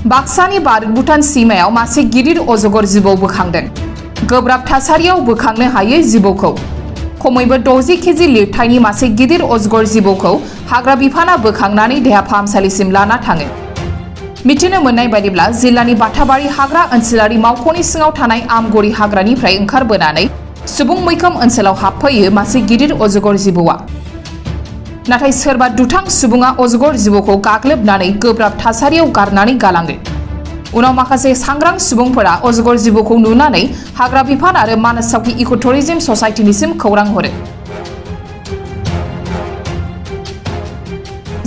बाक्सानि भारत भुटान सीमायाव मासे गिदिर अजगर जिबौ बोखांदों। गोब्राब थासारियाव बोखांनो हायै जिबौखौ खमैबो 60 केजि लिरथायनि मासे गिदिर अजगर जिबौखौ हाग्रा बिफाना बोखांनानै देहा फाहामसालिसिम लाना थाङो। मिथिनो मोननाय बायदिब्ला जिल्लानि बाथाबारि हाग्रा ओनसोलारि मावख'नि सिङाव थानाय आमगुरि हाग्रानिफ्राय ओंखारबोनानै सुबुं मैखोम ओनसोलाव हाबफैयो मासे गिदिर अजगर जिबौआ। नाथाय सोरबा दुथां सुबुङा अजगर जिबौखौ गाग्लोबनानै गोब्राब थासारियाव गारनानै गालाङो। उनाव माखासे सांग्रां सुबुंफोरा अजगर जिबौखौ नुनानै हाग्रा बिफान आरो मानास सावखि इकोटुरिजम ससाइटिनिसिम खौरां हरो।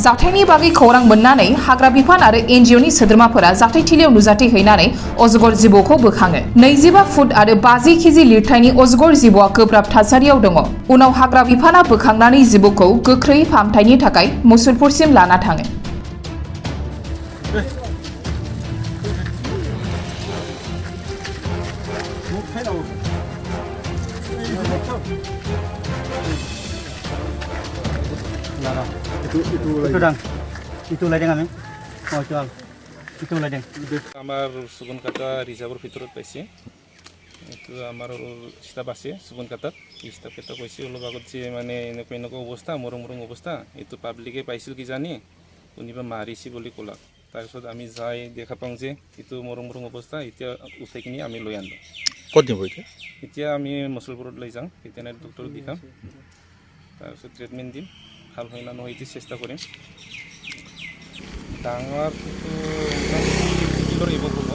जाथायनि बागै खौरां मोननानै हाग्रा बिफान आरो एनजिअनि सोद्रोमाफोरा जाथायथिलियाव नुजाथिहैनानै अजगर जिबौखौ बोखाङो। 25 फुट आरो 50 केजि लिरथायनि अजगर जिबौआ गोब्राब थासारियाव दङ। उनाव हाग्रा बिफाना बोखांनानै जिबौखौ गोख्रै फाहामथायनि थाखाय मुसलपुरसिम लाना थाङो। itu ladeng kami mau jual itu ladeng আমার সুবন কাটা রিজার্ভের ভিতৰত পাইছে এইটো আমাৰ ষ্টাফ আছে সুবন কাটাত ষ্টাফেটা কৈছে অলপ আগত যে মানে এনেকুৱা অৱস্থা মৰম অৱস্থা এইটো পাব্লিকে পাইছিল কি জানি কোনোবা মাৰিছে বুলি ক'লা। তাৰপিছত আমি যাই দেখা পাওঁ যে এইটো মৰম অৱস্থা। এতিয়া উঠাই কিনি আমি লৈ আনিলোঁ। ক'ত নিব এতিয়া আমি মুছলপুৰত লৈ যাওঁ, ভেটেনাৰী ডক্টৰক দেখাম, তাৰপিছত ট্ৰিটমেণ্ট দিম। ভাল হয় না নহয় এইটো চেষ্টা কৰিম। ডাঙৰটো এইবোৰ হ'ব,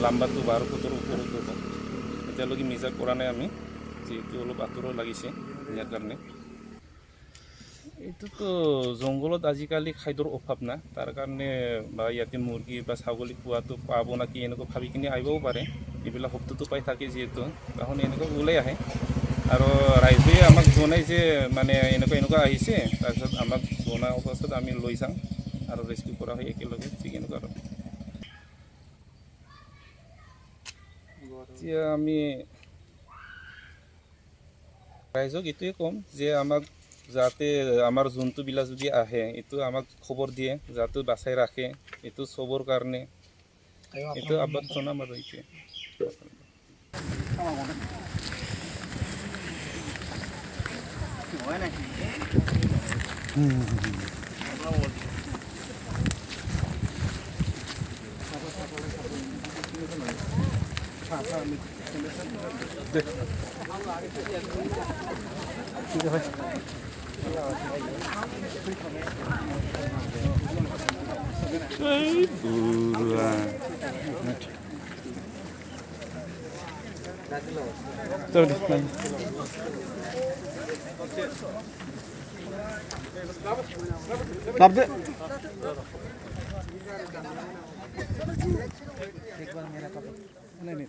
লাম্বাটো 12 ফুটৰ ওপৰত হ'ব। এতিয়ালৈকে মেজাৰ কৰা নাই আমি, যিহেতু অলপ আঁতৰো লাগিছে ইয়াৰ কাৰণে। এইটোতো জংঘলত আজিকালি খাদ্যৰ অভাৱ না, তাৰ কাৰণে বা ইয়াতে মুৰ্গী বা ছাগলী খোৱাটো পাব নাকি এনেকুৱা ভাবি কিনি আহিবও পাৰে। এইবিলাক শব্দটো পাই থাকে যিহেতু তাহোন এনেকুৱা ওলাই আহে। আৰু ৰাইজে আমাক জনাই যে মানে এনেকুৱা আহিছে, তাৰপিছত আমাক জনা অৱস্থাত আমি লৈ যাওঁ আৰু ৰেস্কিউ কৰা হয় একেলগে। ঠিক এনেকুৱা আৰু এতিয়া আমি ৰাইজক এইটোৱে ক'ম যে আমাক যাতে আমাৰ জন্তুবিলাক যদি আহে এইটো আমাক খবৰ দিয়ে, যাতে বাচাই ৰাখে। এইটো চবৰ কাৰণে এইটো আহ্বান জনাম আৰু এইটোৱে। एक बार मेरा कपड़ा नहीं